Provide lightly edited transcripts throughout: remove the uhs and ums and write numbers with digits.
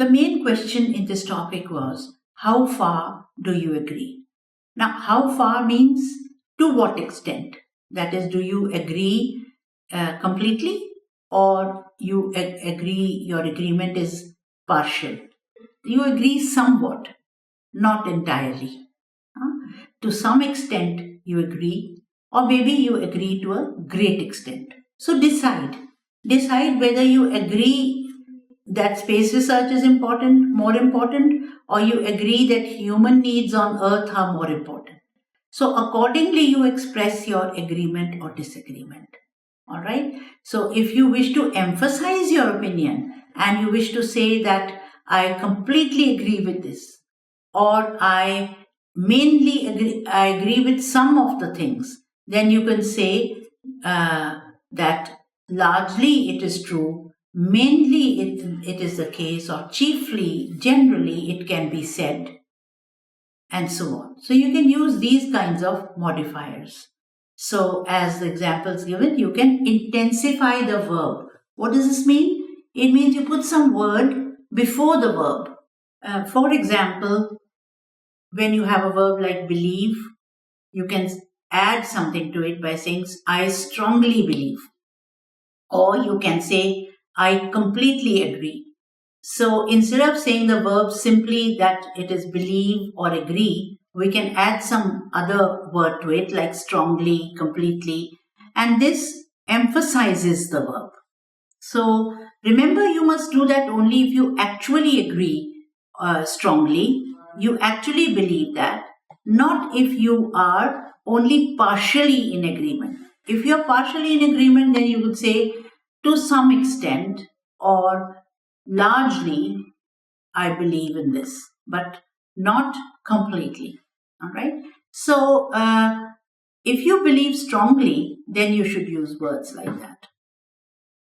the main question in this topic was, how far do you agree? Now, how far means to what extent? That is, do you agree completely, or you agree, your agreement is partial? You agree somewhat, not entirely. To some extent you agree, or maybe you agree to a great extent. So decide whether you agree that space research is more important, or you agree that human needs on earth are more important. So accordingly you express your agreement or disagreement. All right. So if you wish to emphasize your opinion and you wish to say that I completely agree with this, or I agree with some of the things, then you can say that largely it is true, mainly it is the case, or chiefly, generally it can be said, and so on. So you can use these kinds of modifiers. So as the examples given, you can intensify the verb. What does this mean? It means you put some word before the verb. For example, when you have a verb like believe, you can add something to it by saying, I strongly believe. Or you can say, I completely agree. So instead of saying the verb simply that it is believe or agree, we can add some other word to it like strongly, completely, and this emphasizes the verb. So remember, you must do that only if you actually agree strongly, you actually believe that, not if you are only partially in agreement. If you are partially in agreement, then you would say to some extent or largely I believe in this, but not completely. All right. So if you believe strongly, then you should use words like that.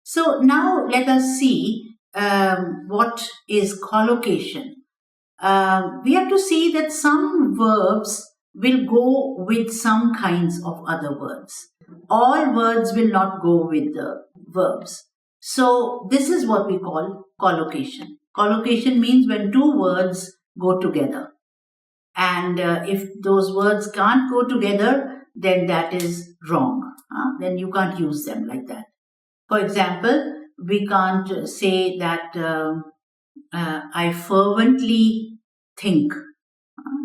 So now let us see what is collocation. We have to see that some verbs will go with some kinds of other words. All words will not go with the verbs. So this is what we call collocation. Collocation means when two words go together. And if those words can't go together, then that is wrong. Then you can't use them like that. For example, we can't say that I fervently think.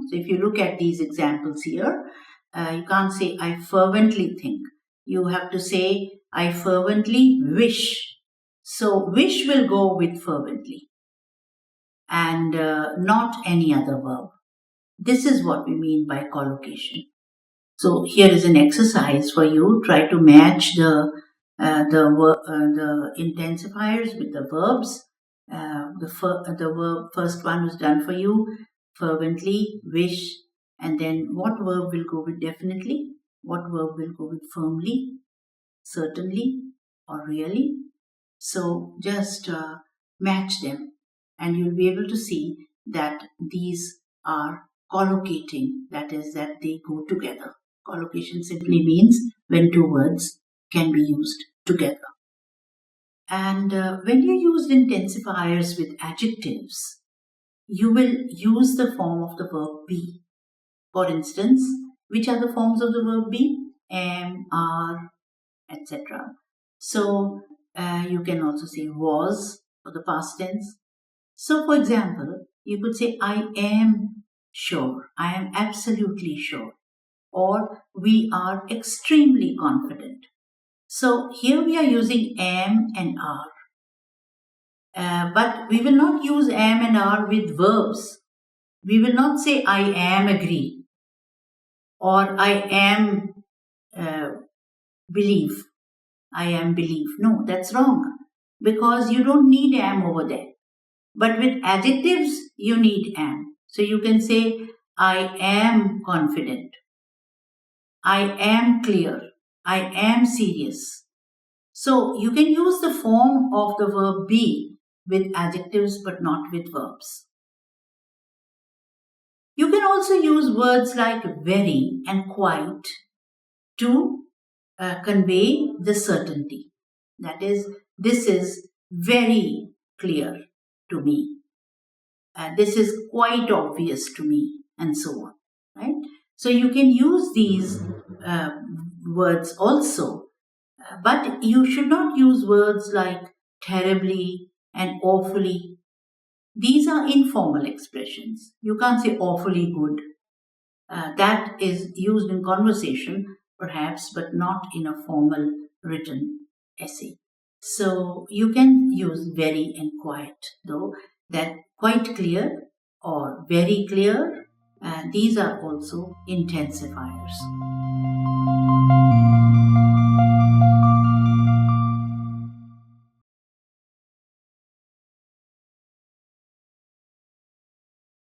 So if you look at these examples here, you can't say I fervently think. You have to say I fervently wish. So wish will go with fervently and not any other verb. This is what we mean by collocation. So here is an exercise for you. Try to match the intensifiers with the verbs. The first one was done for you, fervently, wish, and then what verb will go with definitely, what verb will go with firmly, certainly, or really. So just match them and you'll be able to see that these are collocating, that is, that they go together. Collocation simply means when two words can be used together. And when you use intensifiers with adjectives, you will use the form of the verb be. For instance, which are the forms of the verb be? Am, are, etc. So you can also say was for the past tense. So for example, you could say I am sure, I am absolutely sure, or we are extremely confident. So here we are using am and are. But we will not use am and are with verbs. We will not say I am agree or I am believe. I am believe. No, that's wrong because you don't need am over there. But with adjectives, you need am. So you can say I am confident. I am clear. I am serious. So you can use the form of the verb be with adjectives but not with verbs. You can also use words like very and quite to convey the certainty. That is, this is very clear to me. this is quite obvious to me, and so on, right? So you can use these uh, words also, but you should not use words like terribly and awfully. These are informal expressions. You can't say awfully good. That is used in conversation, perhaps, but not in a formal written essay. So you can use very and quiet, though, that quite clear or very clear. These are also intensifiers.